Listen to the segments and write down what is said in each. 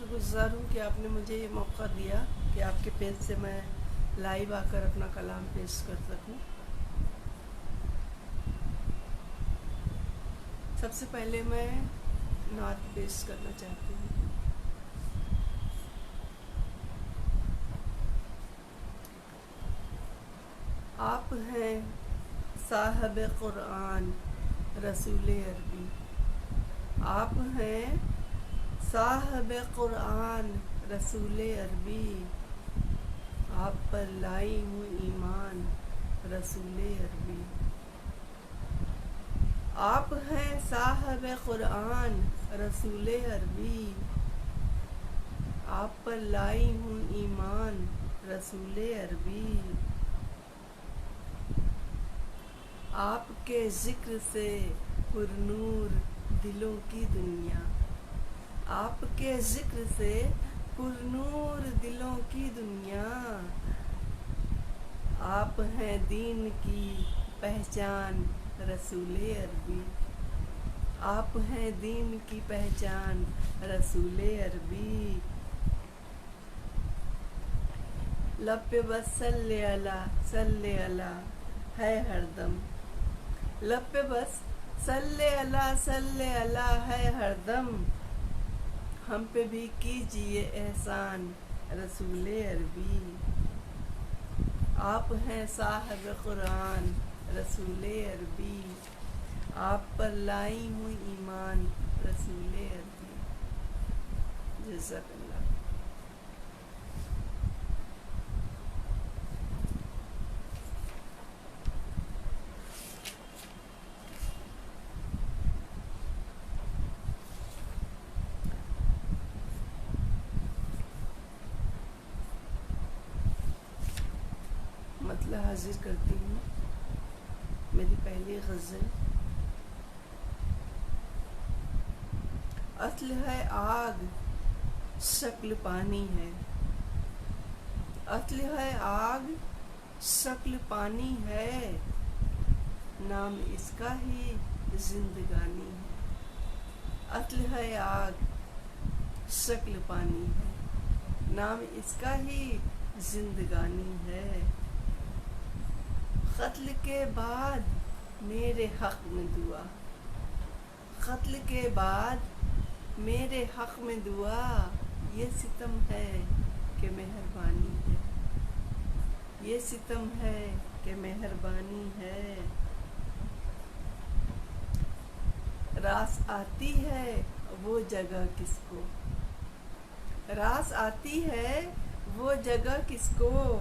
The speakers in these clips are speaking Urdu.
شکرگزار ہوں کہ آپ نے مجھے یہ موقع دیا کہ آپ کے پیج سے میں لائیو آ کر اپنا کلام پیش کر سکوں۔ سب سے پہلے میں نعت پیش کرنا چاہتی ہوں۔ آپ ہیں صاحب قرآن رسول عربی، آپ ہیں صاحب قرآن رسول عربی، آپ پر لائی ہوں ایمان رسول عربی۔ آپ ہیں صاحب قرآن رسول عربی، آپ پر لائی ہوں ایمان رسول عربی۔ آپ کے ذکر سے پر نور دلوں کی دنیا، آپ کے ذکر سے پر نور دلوں کی دنیا۔ آپ ہیں دین کی پہچان رسول عربی، آپ ہیں دین کی پہچان رسول عربی۔ لب پہ بس صلی علی ہے ہر دم، لب پہ بس صلی علی ہے ہر دم۔ ہم پہ بھی کیجئے احسان رسول عربی۔ آپ ہیں صاحب قرآن رسول عربی، آپ پر لائی ہوں ایمان رسول عربی۔ جزاک اللہ۔ مطلع حاضر کرتی ہوں میری پہلی غزل۔ اصل ہے آگ شکل پانی ہے، اصل ہے آگ شکل پانی ہے، نام اس کا ہی زندگانی ہے۔ اصل ہے آگ شکل پانی ہے، نام اس کا ہی زندگانی ہے۔ قتل کے بعد میرے حق میں دعا، قتل کے بعد میرے حق میں دعا، یہ ستم ہے کہ مہربانی ہے، یہ ستم ہے کہ مہربانی ہے۔ راس آتی ہے وہ جگہ کس کو، راس آتی ہے وہ جگہ کس کو،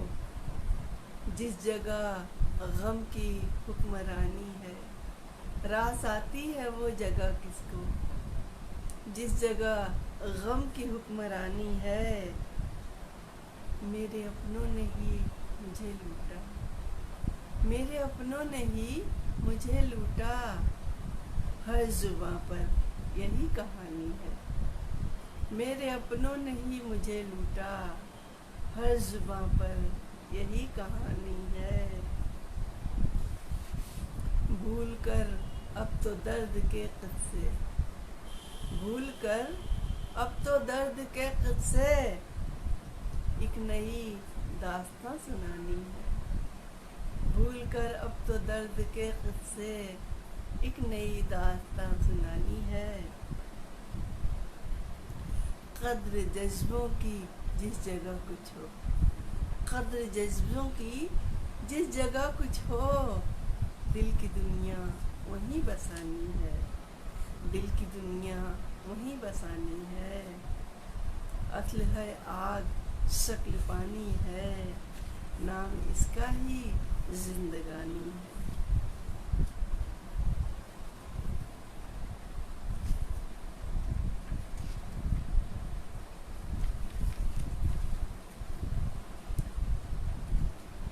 جس جگہ غم کی حکمرانی ہے۔ راس آتی ہے وہ جگہ کس کو، جس جگہ غم کی حکمرانی ہے۔ میرے اپنوں نے ہی مجھے لوٹا، میرے اپنوں نے ہی مجھے لوٹا، ہر زباں پر یہی کہانی ہے۔ میرے اپنوں نے ہی مجھے لوٹا، ہر زباں پر یہی کہانی ہے۔ بھول کر اب تو درد کے قصے، بھول کر اب تو درد کے قصے، ایک نئی داستاں سنانی ہے۔ بھول کر اب تو درد کے قصے، ایک نئی داستاں سنانی ہے۔ قدر جذبوں کی جس جگہ کچھ ہو، قدر جذبوں کی جس جگہ کچھ ہو، دل کی دنیا وہیں بسانی ہے، دل کی دنیا وہیں بسانی ہے۔ اصل ہے آگ شکل پانی ہے، نام اس کا ہی زندگانی ہے۔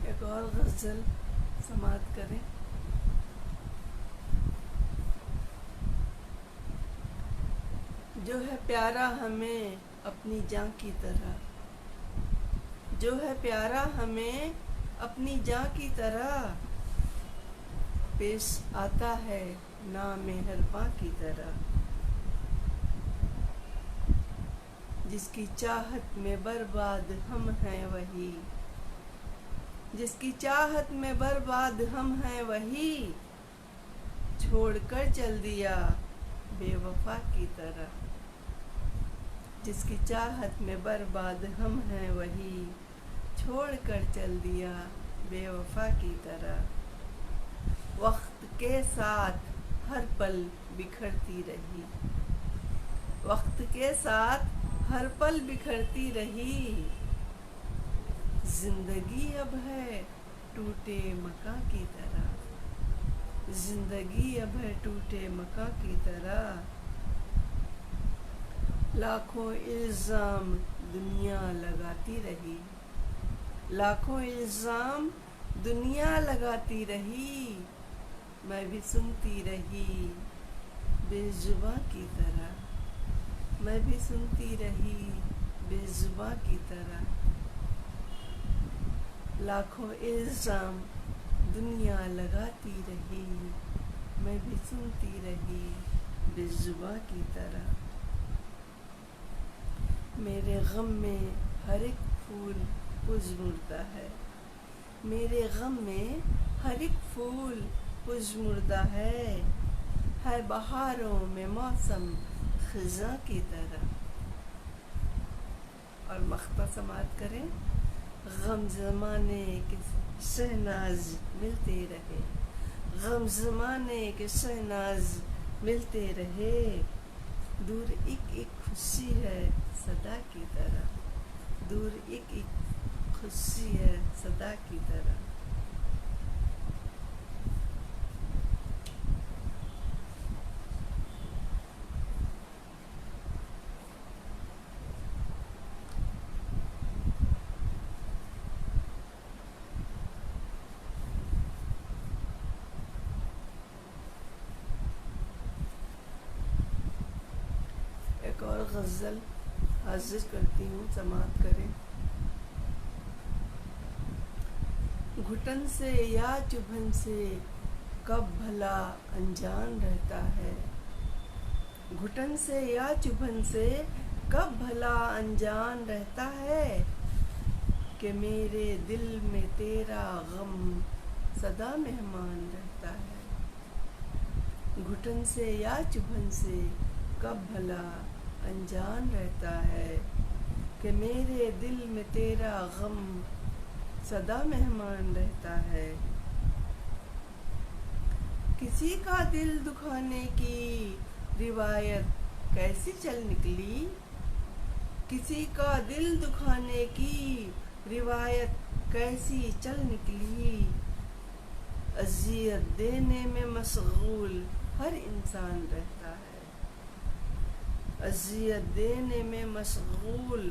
ایک اور غزل سماعت کریں۔ جو ہے پیارا ہمیں اپنی جاں کی طرح، جو ہے پیارا ہمیں اپنی جاں کی طرح، پیش آتا ہے نامہرباں کی طرح۔ جس کی چاہت میں برباد ہم ہیں وہی، جس کی چاہت میں برباد ہم ہیں وہی، چھوڑ کر چل دیا بے وفا کی طرح، جس کی چاہت میں برباد ہم ہیں وہی، چھوڑ کر چل دیا بے وفا کی طرح، وقت کے ساتھ ہر پل بکھرتی رہی، وقت کے ساتھ ہر پل بکھرتی رہی، زندگی اب ہے ٹوٹے مکاں کی طرح، زندگی اب ہے ٹوٹے مکاں کی طرح، لاکھوں الزام دنیا لگاتی رہی، لاکھوں الزام دنیا لگاتی رہی، میں بھی سنتی رہی بے زباں کی طرح، میں بھی سنتی رہی بے زباں کی طرح، لاکھوں الزام دنیا لگاتی رہی، میں بھی سنتی رہی بے زباں کی طرح، میرے غم میں ہر ایک پھول پژمردہ ہے، میرے غم میں ہر ایک پھول پژمردہ ہے بہاروں میں موسم خزاں کی طرح، اور مقطع سماعت کریں، غم زمانے کے شہناز ملتے رہے، غم زمانے کے شہناز ملتے رہے، دور ایک ایک خوشی ہے صدا کی طرح، دور ایک ایک خوشی ہے صدا کی طرح، ایک اور غزل حاضر کرتی ہوں، سماعت کریں، گھٹن سے یا چبھن سے کب بھلا انجان رہتا ہے، گھٹن سے یا چبھن سے کب بھلا انجان رہتا ہے، کہ میرے دل میں تیرا غم سدا مہمان رہتا ہے، گھٹن سے یا چبھن سے کب بھلا انجان رہتا ہے، کہ میرے دل میں تیرا غم سدا مہمان رہتا ہے، کسی کا دل دکھانے کی روایت کیسی چل نکلی، کسی کا دل دکھانے کی روایت کیسی چل نکلی، اذیت دینے میں مشغول ہر انسان رہتا ہے، اذیت دینے میں مشغول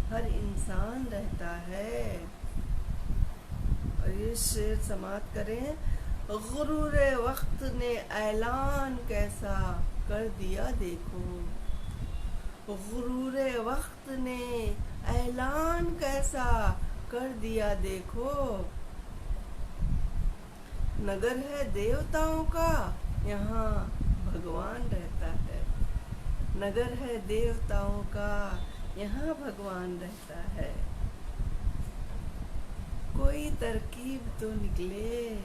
ہر انسان رہتا ہے، اور یہ شعر سماعت کریں، غرور وقت نے اعلان کیسا کر دیا دیکھو، غرور وقت نے اعلان کیسا کر دیا دیکھو، نگر ہے دیوتاؤں کا یہاں بھگوان رہتا ہے، نگر ہے دیوتاؤں کا یہاں بھگوان رہتا ہے، کوئی ترکیب تو نکلے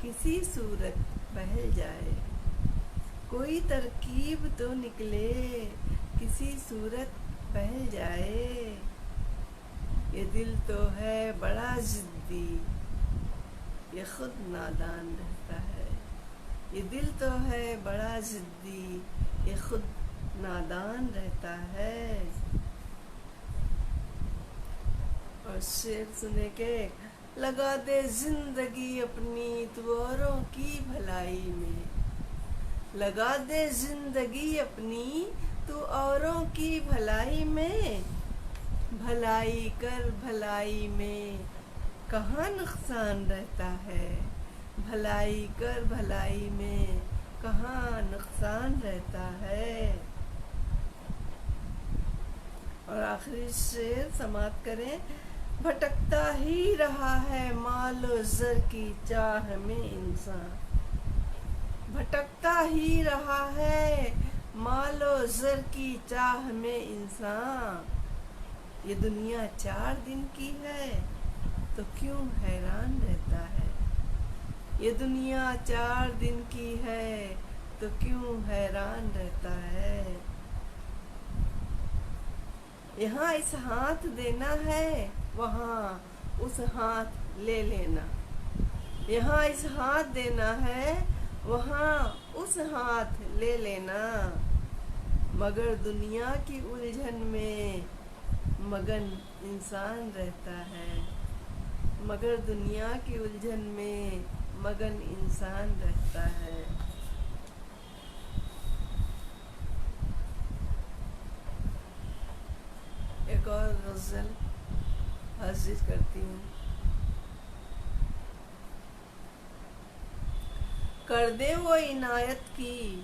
کسی صورت بہل جائے، کوئی ترکیب تو نکلے کسی صورت بہل جائے، یہ دل تو ہے بڑا ضدی یہ خود نادان رہتا ہے، یہ دل تو ہے بڑا ضدی یہ خود نادان رہتا ہے، اور شعر سنے کے، لگا دے زندگی اپنی تو اوروں کی بھلائی میں، لگا دے زندگی اپنی تو اوروں کی بھلائی میں، بھلائی کر بھلائی میں کہاں نقصان رہتا ہے، بھلائی کر بھلائی میں کہاں نقصان رہتا ہے، اور آخری شعر سماعت کریں، بھٹکتا ہی رہا ہے مال و زر کی چاہ میں انسان، بھٹکتا ہی رہا ہے مال و زر کی چاہ میں انسان، یہ دنیا 4 دن کی ہے تو کیوں حیران رہتا ہے؟ یہ دنیا 4 دن کی ہے تو کیوں حیران رہتا ہے؟ یہاں اس ہاتھ دینا ہے، وہاں اس ہاتھ لے لینا۔ یہاں اس ہاتھ دینا ہے، وہاں اس ہاتھ لے لینا۔ مگر دنیا کی الجھن میں مگن انسان رہتا ہے۔ مگر دنیا کی الجھن میں مگن انسان رہتا ہے۔ ایک اور غزل حاضر کرتی ہوں۔ کر دے وہ عنایت کی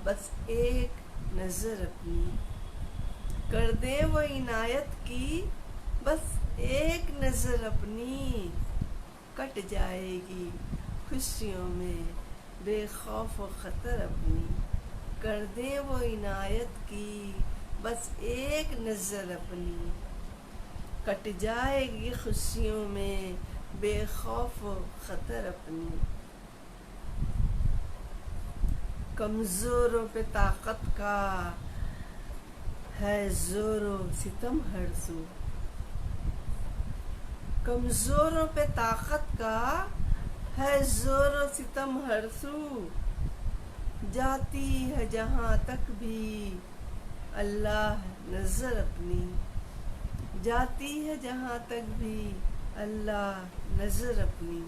بس ایک نظر اپنی، کر دے وہ عنایت کی بس ایک نظر اپنی، کٹ جائے گی خوشیوں میں بے خوف و خطر اپنی۔ کر دے وہ عنایت کی بس ایک نظر اپنی، کٹ جائے گی خوشیوں میں بے خوف و خطر اپنی۔ کمزوروں پہ طاقت کا ہے زور و ستم ہر سو، کمزوروں پہ طاقت کا ہے زور و ستم ہر سو، جاتی ہے جہاں تک بھی اللہ نظر اپنی، جاتی ہے جہاں تک بھی اللہ نظر اپنی۔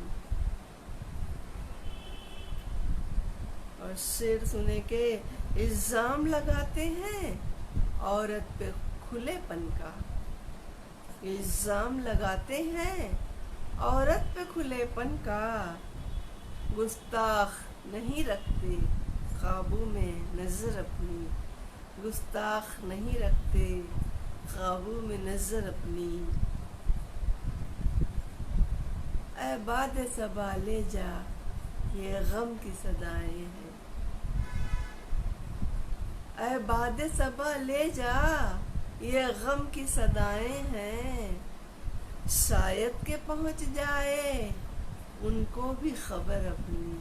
اور شعر سنے کے الزام لگاتے ہیں عورت پہ کھلے پن کا، الزام لگاتے ہیں عورت پہ کھلے پن کا، گستاخ نہیں رکھتے قابو میں نظر اپنی، گستاخ نہیں رکھتے قابو میں نظر اپنی۔ اے باد صبا لے جا یہ غم کی صدائیں ہیں، اے باد صبا لے جا یہ غم کی صدائیں ہیں، شاید کہ پہنچ جائے ان کو بھی خبر اپنی،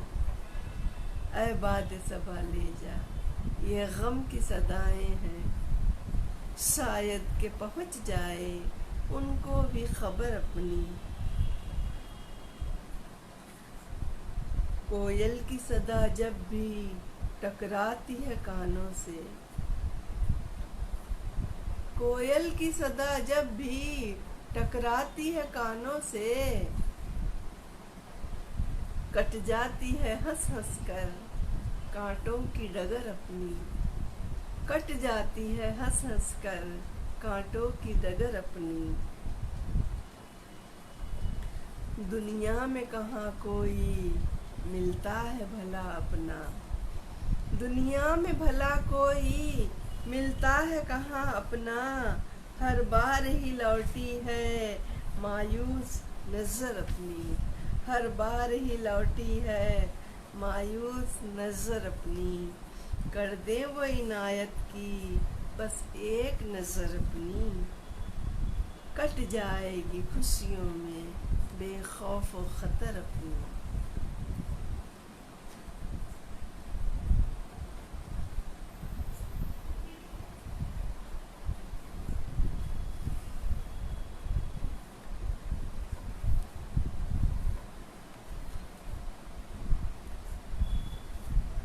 اے باد صبا لے جا یہ غم کی صدائیں ہیں، شاید کہ پہنچ جائے ان کو بھی خبر اپنی۔ کوئل کی صدا جب بھی ٹکراتی ہے کانوں سے، کوئل کی صدا جب بھی ٹکراتی ہے کانوں سے، کٹ جاتی ہے ہنس ہنس کر کانٹوں کی ڈگر اپنی، کٹ جاتی ہے ہنس ہنس کر کانٹوں کی ڈگر اپنی۔ دنیا میں کہاں کوئی ملتا ہے بھلا اپنا، دنیا میں بھلا کوئی ملتا ہے کہاں اپنا، ہر بار ہی لوٹی ہے مایوس نظر اپنی، ہر بار ہی لوٹی ہے مایوس نظر اپنی۔ کر دے وہ عنایت کی بس ایک نظر اپنی، کٹ جائے گی خوشیوں میں بے خوف و خطر اپنی۔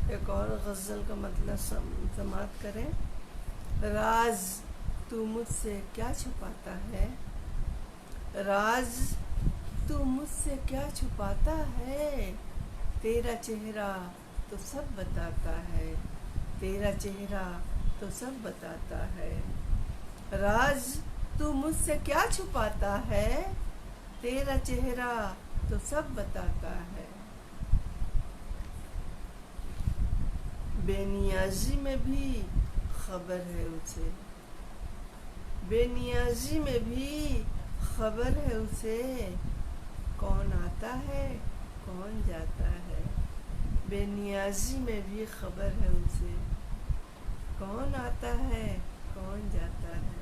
ایک اور غزل کا مطلب سماعت کریں۔ راز تو مجھ سے کیا چھپاتا ہے، راز تو مجھ سے کیا چھپاتا ہے، تیرا چہرہ تو سب بتاتا ہے، تیرا چہرہ تو سب بتاتا ہے۔ راز تو مجھ سے کیا چھپاتا ہے، تیرا چہرہ تو سب بتاتا ہے۔ بے نیازی میں بھی خبر ہے اسے، بے نیازی میں بھی خبر ہے اسے، کون آتا ہے کون جاتا ہے، بے نیازی میں بھی خبر ہے اسے، کون آتا ہے کون جاتا ہے۔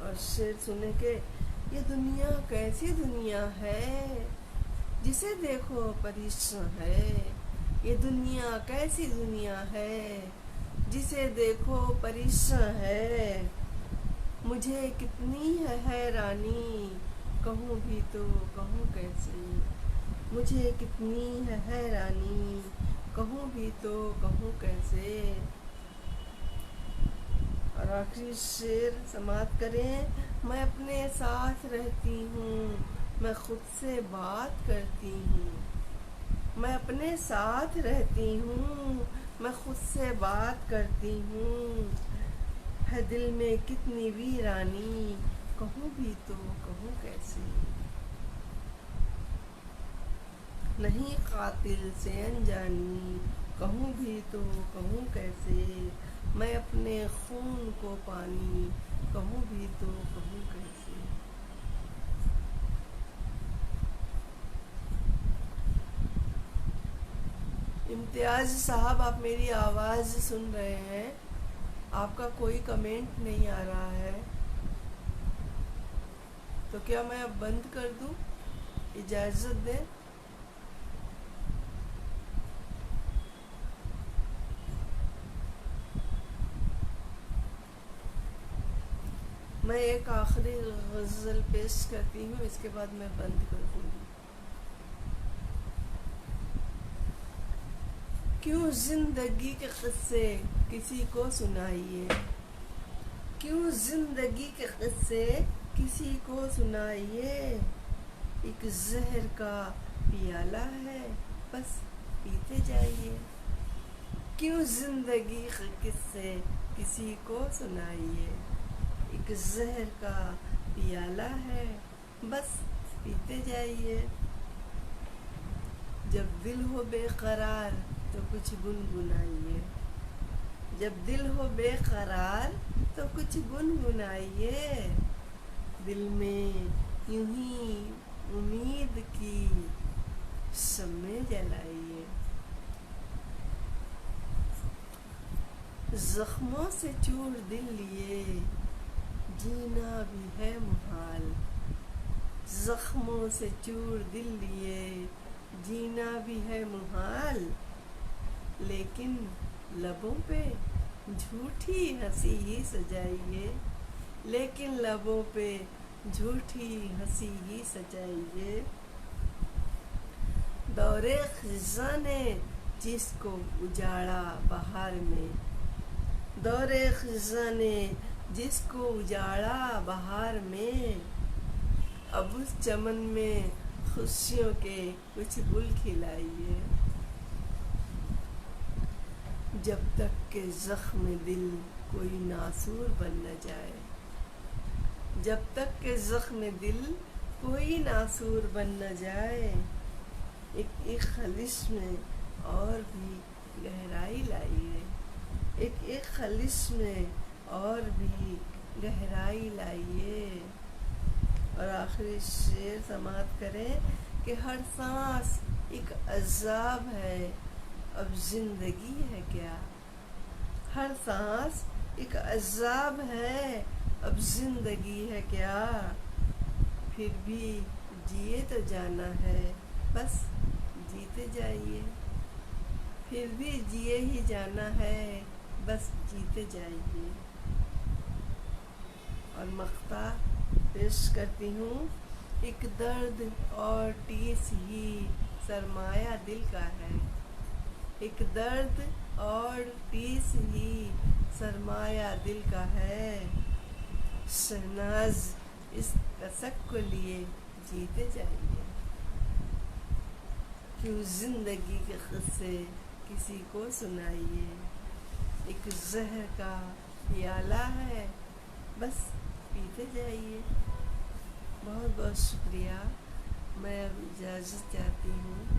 اور شعر سنے کہ یہ دنیا کیسی دنیا ہے جسے دیکھو پریشان ہے. یہ دنیا کیسی دنیا ہے جسے دیکھو پریشان ہے. مجھے کتنی ہے حیرانی کہوں بھی تو کہوں کیسے. مجھے کتنی ہے حیرانی کہوں بھی تو کہوں کیسے. اور آخری شعر سماعت کریں. میں اپنے ساتھ رہتی ہوں میں خود سے بات کرتی ہوں. میں اپنے ساتھ رہتی ہوں میں خود سے بات کرتی ہوں. ہے دل میں کتنی ویرانی کہوں بھی تو کہوں کیسے. نہیں قاتل سے انجانی کہوں بھی تو کہوں کیسے. میں اپنے خون کو پانی کہوں بھی تو کہوں کیسے. امتیاز صاحب، آپ میری آواز سن رہے ہیں؟ آپ کا کوئی کمنٹ نہیں آ رہا ہے، تو کیا میں اب بند کر دوں؟ اجازت دیں. میں ایک آخری غزل پیش کرتی ہوں، اس کے بعد میں بند کر دوں گی. کیوں زندگی کے قصے کسی کو سنائیے. کیوں زندگی کے قصے کسی کو سنائیے. ایک زہر کا پیالہ ہے بس پیتے جائیے. کیوں زندگی کے قصے کسی کو سنائیے. ایک زہر کا پیالہ ہے بس پیتے جائیے. جب دل ہو بے قرار تو کچھ گنگنائیے. جب دل ہو بے قرار تو کچھ گنگنائیے. دل میں یوں ہی امید کی شمع جلائیے. زخموں سے چور دل لیے جینا بھی ہے محال. زخموں سے چور دل لیے جینا بھی ہے محال. لیکن لبوں پہ جھوٹی ہنسی ہی سجائیے. لیکن لبوں پہ جھوٹی ہنسی ہی سجائیے. دور خزاں نے جس کو اجاڑا بہار میں. دور خزاں نے جس کو اجاڑا بہار میں. اب اس چمن میں خوشیوں کے کچھ گل کھلائیے. جب تک کہ زخم دل کوئی ناسور بن نہ جائے. جب تک کہ زخم دل کوئی ناسور بن نہ جائے. ایک خلش میں اور بھی گہرائی لائیے. ایک خلش میں اور بھی گہرائی لائیے. اور آخری شعر سماعت کریں کہ ہر سانس ایک عذاب ہے اب زندگی ہے کیا. ہر سانس ایک عذاب ہے اب زندگی ہے کیا. پھر بھی جیے تو جانا ہے بس جیتے جائیے. پھر بھی جیے ہی جانا ہے بس جیتے جائیے. اور مقطع پیش کرتی ہوں. ایک درد اور ٹیس ہی سرمایہ دل کا ہے. ایک درد اور ٹیس ہی سرمایہ دل کا ہے. شہناز اس کسک کو لیے جیتے جائیے. کیوں زندگی کے قصے کسی کو سنائیے. ایک زہر کا پیالہ ہے بس پیتے جائیے. بہت بہت شکریہ. میں اب اجازت چاہتی ہوں.